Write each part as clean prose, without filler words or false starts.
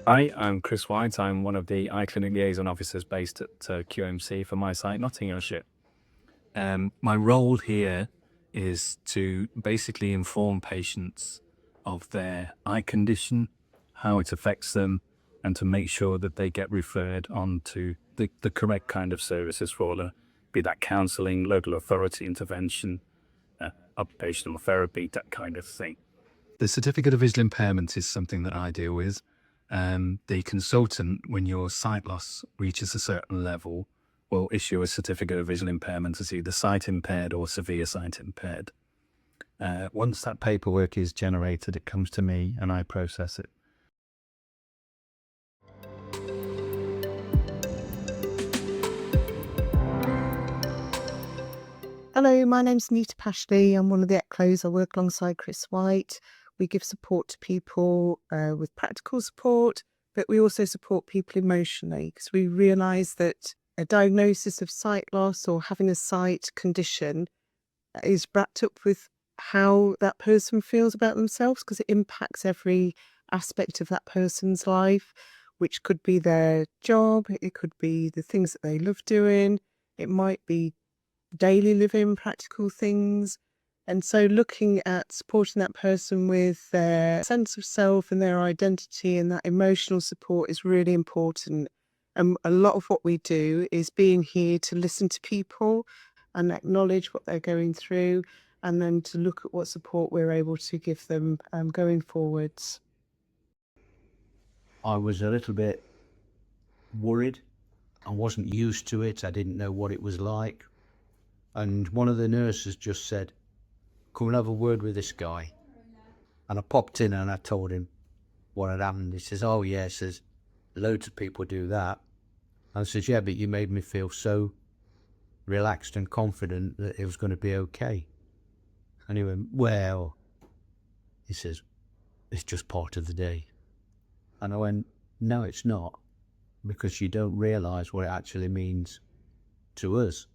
Hi, I'm Chris White. I'm one of the Eye Clinic Liaison Officers based at QMC for my site, Nottinghamshire. My role here is to basically inform patients of their eye condition, how it affects them, and to make sure that they get referred on to the correct kind of services for them, be that counselling, local authority intervention, occupational therapy, that kind of thing. The certificate of visual impairment is something that I deal with. The consultant, when your sight loss reaches a certain level, will issue a certificate of visual impairment as either sight impaired or severe sight impaired. Once that paperwork is generated, it comes to me and I process it. Hello, my name's Nita Pashley. I'm one of the Eclos. I work alongside Chris White. We give support to people with practical support, but we also support people emotionally because we realise that a diagnosis of sight loss or having a sight condition is wrapped up with how that person feels about themselves because it impacts every aspect of that person's life, which could be their job, it could be the things that they love doing, it might be daily living, practical things. And so looking at supporting that person with their sense of self and their identity and that emotional support is really important. And a lot of what we do is being here to listen to people and acknowledge what they're going through, and then to look at what support we're able to give them going forwards. I was a little bit worried. I wasn't used to it. I didn't know what it was like. And one of the nurses just said, "Come and have a word with this guy." And I popped in and I told him what had happened. He says, "Oh yeah," says, "loads of people do that." And I says, "Yeah, but you made me feel so relaxed and confident that it was going to be okay." And he went, "Well," he says, "it's just part of the day." And I went, "No, it's not, because you don't realise what it actually means to us."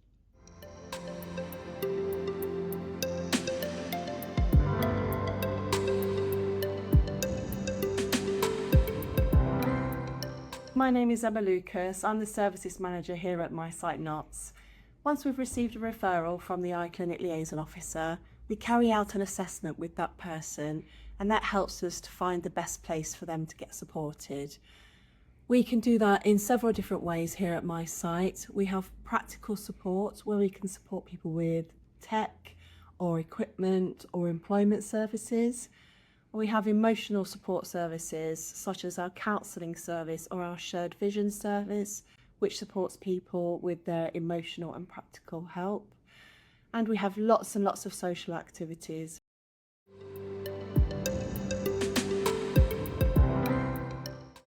My name is Emma Lucas. I'm the Services Manager here at my site Notts. Once we've received a referral from the Eye Clinic Liaison Officer, we carry out an assessment with that person, and that helps us to find the best place for them to get supported. We can do that in several different ways here at my site. We have practical support where we can support people with tech or equipment or employment services. We have emotional support services such as our counselling service or our shared vision service, which supports people with their emotional and practical help. And we have lots and lots of social activities